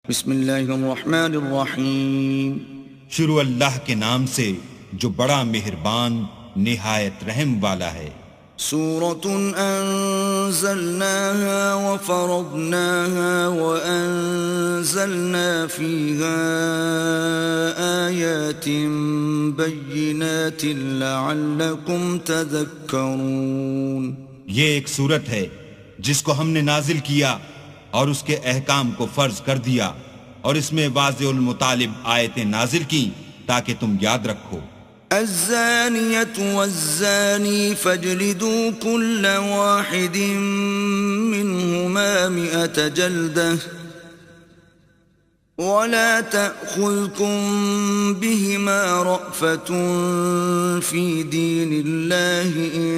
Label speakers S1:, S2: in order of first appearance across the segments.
S1: بسم اللہ الرحمن الرحیم۔
S2: شروع اللہ کے نام سے جو بڑا مہربان نہایت رحم والا ہے۔
S1: سورۃ انزلناها وفرضناها وانزلنا فيها آیات بینات لعلکم تذکرون۔
S2: یہ ایک سورت ہے جس کو ہم نے نازل کیا اور اس کے احکام کو فرض کر دیا، اور اس میں واضح المطالب آیتیں نازل کی تاکہ تم یاد رکھو۔
S1: الزانیۃ والزانی فاجلدوا كل واحد منهما 100 جلدة ولا تأخذكم بهما رأفة في دين الله إن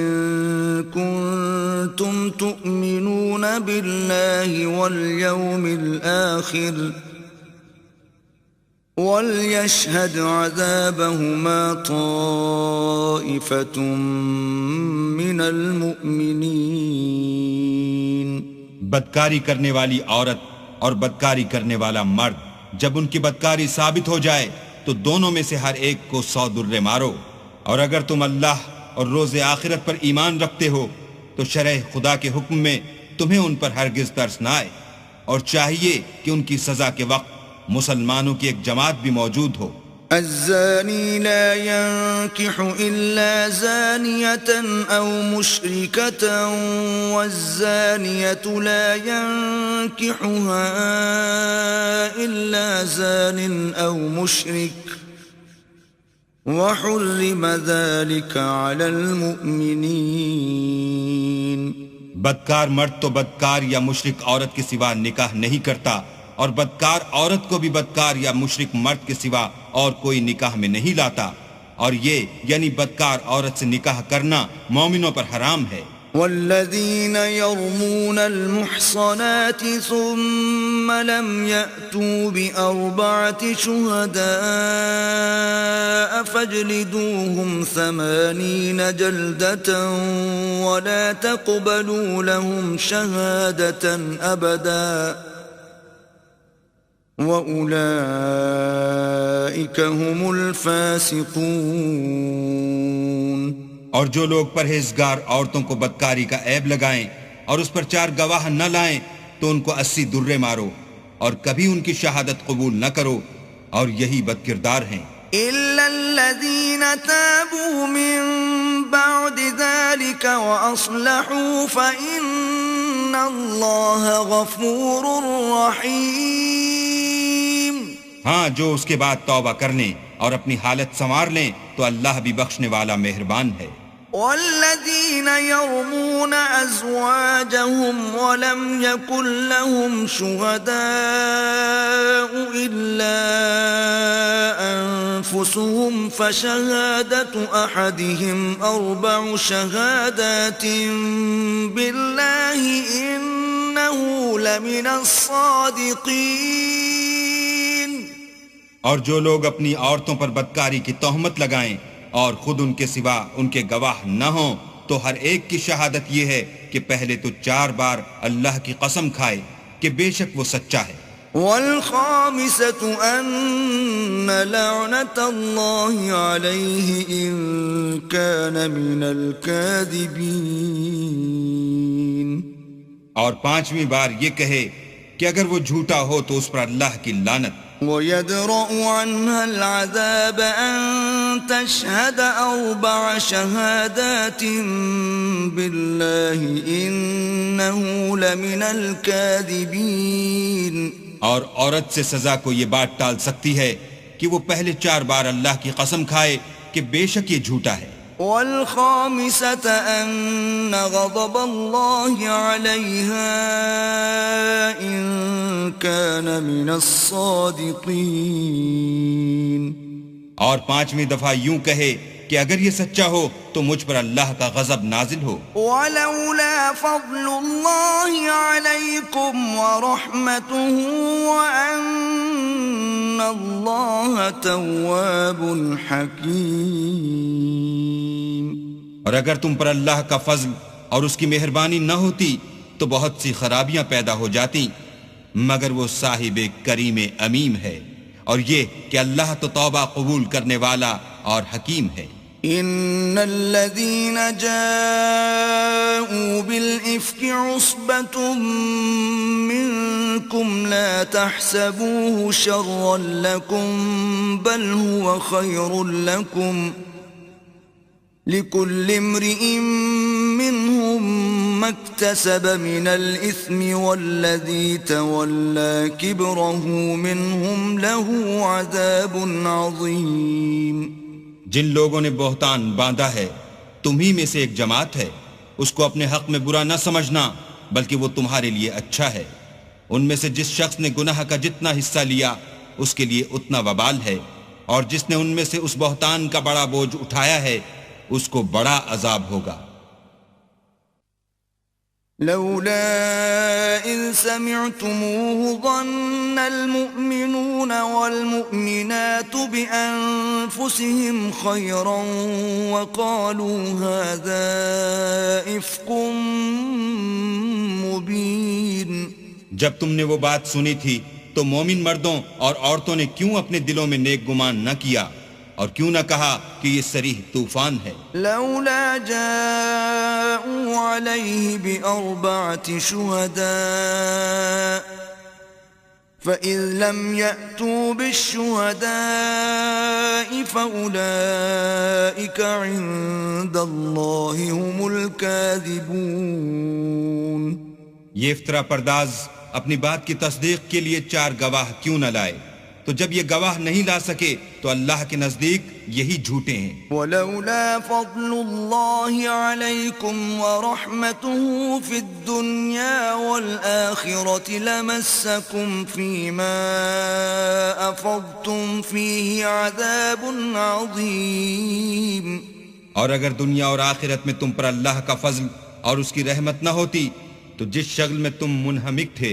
S1: كنتم تؤمنون بالله واليوم الآخر وَلْيَشْهَدْ عَذَابَهُمَا طَائِفَةٌ مِّنَ الْمُؤْمِنِينَ۔
S2: بدکاری کرنے والی عورت اور بدکاری کرنے والا مرد جب ان کی بدکاری ثابت ہو جائے تو دونوں میں سے ہر ایک کو 100 درے مارو، اور اگر تم اللہ اور روز آخرت پر ایمان رکھتے ہو تو شرع خدا کے حکم میں تمہیں ان پر ہرگز ترس نہ آئے، اور چاہیے کہ ان کی سزا کے وقت مسلمانوں کی ایک جماعت بھی موجود ہو۔
S1: الزانی لا ينكح إلا زانية أو مشركة والزانية لا ينكحها إلا زان أو مشرك وحرم ذلك على المؤمنين۔
S2: بدکار مرد تو بدکار یا مشرک عورت کے سوا نکاح نہیں کرتا، اور بدکار عورت کو بھی بدکار یا مشرک مرد کے سوا اور کوئی نکاح میں نہیں لاتا، اور یہ یعنی بدکار عورت سے نکاح کرنا مومنوں پر حرام ہے۔
S1: والذین یرمون المحصنات ثم لم یأتوا بأربعة شہداء فاجلدوهم 80 جلدة ولا تقبلوا لهم شہادة أبدا وَأُولَئِكَ هُمُ الْفَاسِقُونَ۔
S2: اور جو لوگ پرہیزگار عورتوں کو بدکاری کا عیب لگائیں اور اس پر 4 گواہ نہ لائیں تو ان کو 80 درے مارو، اور کبھی ان کی شہادت قبول نہ کرو، اور یہی بدکردار ہیں۔
S1: إِلَّا الَّذِينَ تَابُوا مِن بَعْدِ ذَلِكَ وَأَصْلَحُوا فَإِنَّ اللَّهَ غَفُورٌ رَّحِيمٌ۔
S2: ہاں، جو اس کے بعد توبہ کر لیں اور اپنی حالت سنوار لیں تو اللہ بھی بخشنے والا مہربان ہے۔
S1: والذین یرمون ازواجهم ولم یکن لهم شهداء الا انفسهم فشهادة احدهم 4 شهادات بالله انه لمن الصادقین۔
S2: اور جو لوگ اپنی عورتوں پر بدکاری کی تہمت لگائیں اور خود ان کے سوا ان کے گواہ نہ ہوں تو ہر ایک کی شہادت یہ ہے کہ پہلے تو 4 بار اللہ کی قسم کھائے کہ بے شک وہ سچا ہے۔
S1: والخامسة أن لعنة الله عليه إن كان من الكاذبين۔
S2: اور 5ویں بار یہ کہے کہ اگر وہ جھوٹا ہو تو اس پر اللہ کی لعنت۔
S1: وَيَدْرَأُ عَنْهَا الْعَذَابَ أَن تَشْهَدَ 4 شَهَادَاتٍ بِاللَّهِ إِنَّهُ لَمِنَ الْكَاذِبِينَ۔
S2: اور عورت سے سزا کو یہ بات ٹال سکتی ہے کہ وہ پہلے 4 بار اللہ کی قسم کھائے کہ بے شک یہ جھوٹا ہے۔
S1: والخامسة أن غضب الله عليها إن كان من الصادقين۔
S2: اور 5ویں دفعہ یوں کہے کہ اگر یہ سچا ہو تو مجھ پر اللہ کا غضب نازل ہو۔
S1: ولولا فضل الله عليكم ورحمته وأن الله تواب حكيم۔
S2: اور اگر تم پر اللہ کا فضل اور اس کی مہربانی نہ ہوتی تو بہت سی خرابیاں پیدا ہو جاتی، مگر وہ صاحب کریم امیم ہے، اور یہ کہ اللہ تو توبہ قبول کرنے والا اور حکیم ہے۔
S1: ان الذين جاءوا بالإفك عصبة منكم لا تحسبوه شرا لكم بل هو خير لكم لكل امرئ منهم ما اكتسب من الإثم والذي تولى كبره منهم له عذاب عظيم۔
S2: جن لوگوں نے بہتان باندھا ہے تمہی میں سے ایک جماعت ہے، اس کو اپنے حق میں برا نہ سمجھنا بلکہ وہ تمہارے لیے اچھا ہے۔ ان میں سے جس شخص نے گناہ کا جتنا حصہ لیا اس کے لیے اتنا وبال ہے، اور جس نے ان میں سے اس بہتان کا بڑا بوجھ اٹھایا ہے اس کو بڑا عذاب ہوگا۔
S1: لولا إذ سمعتموه ظن المؤمنون والمؤمنات بأنفسهم خيرا وقالوا هذا إفك مبين۔
S2: جب تم نے وہ بات سنی تھی تو مومن مردوں اور عورتوں نے کیوں اپنے دلوں میں نیک گمان نہ کیا اور کیوں نہ کہا کہ یہ صریح طوفان ہے؟
S1: لولا جاءوا عليه بأربعة شهداء فإذ لم يأتوا بالشهداء فأولئك عند الله هم الكاذبون۔
S2: یہ افطرا پرداز اپنی بات کی تصدیق کے لیے 4 گواہ کیوں نہ لائے؟ تو جب یہ گواہ نہیں لا سکے تو اللہ کے نزدیک یہی جھوٹے ہیں۔
S1: ولولا فضل الله عليكم ورحمته في الدنيا والآخرة لمسكم فيما أفضتم فيه عذاب عظيم۔
S2: اور اگر دنیا اور آخرت میں تم پر اللہ کا فضل اور اس کی رحمت نہ ہوتی تو جس شغل میں تم منہمک تھے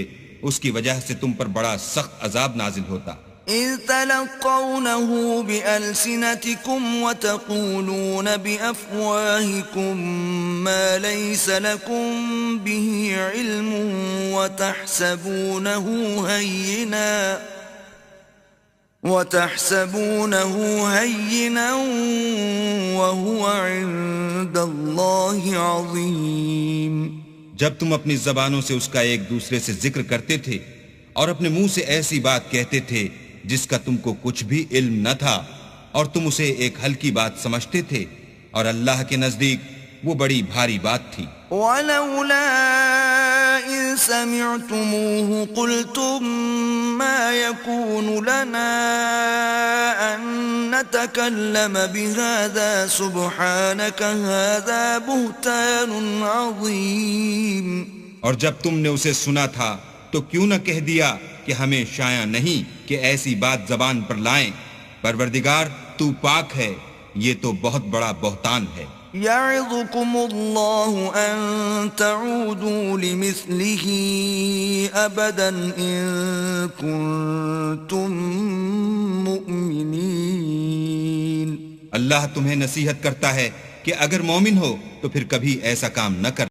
S2: اس کی وجہ سے تم پر بڑا سخت عذاب نازل ہوتا۔
S1: إذ تلقونه بألسنتكم وتقولون بأفواهكم ما ليس لكم به علم وتحسبونه هينا وهو عند الله عظيم۔
S2: جب تم اپنی زبانوں سے اس کا ایک دوسرے سے ذکر کرتے تھے اور اپنے منہ سے ایسی بات کہتے تھے جس کا تم کو کچھ بھی علم نہ تھا اور تم اسے ایک ہلکی بات سمجھتے تھے، اور اللہ کے نزدیک وہ بڑی بھاری بات تھی۔
S1: وَلَوْلَا إِذْ سَمِعْتُمُوهُ قُلْتُمْ مَا يَكُونُ لَنَا أَن نَّتَكَلَّمَ بِهَذَا سُبْحَانَكَ هَذَا بُهْتَانٌ عَظِيمٌ۔
S2: اور جب تم نے اسے سنا تھا تو کیوں نہ کہہ دیا کہ ہمیں شایع نہیں کہ ایسی بات زبان پر لائیں؟ پروردگار تو پاک ہے، یہ تو بہت بڑا بہتان ہے۔
S1: يَعِظُكُمُ اللَّهُ أَن تَعُودُوا لِمِثْلِهِ أَبَدًا إِن كُنتُم مُّؤْمِنِينَ۔
S2: اللہ تمہیں نصیحت کرتا ہے کہ اگر مومن ہو تو پھر کبھی ایسا کام نہ کر۔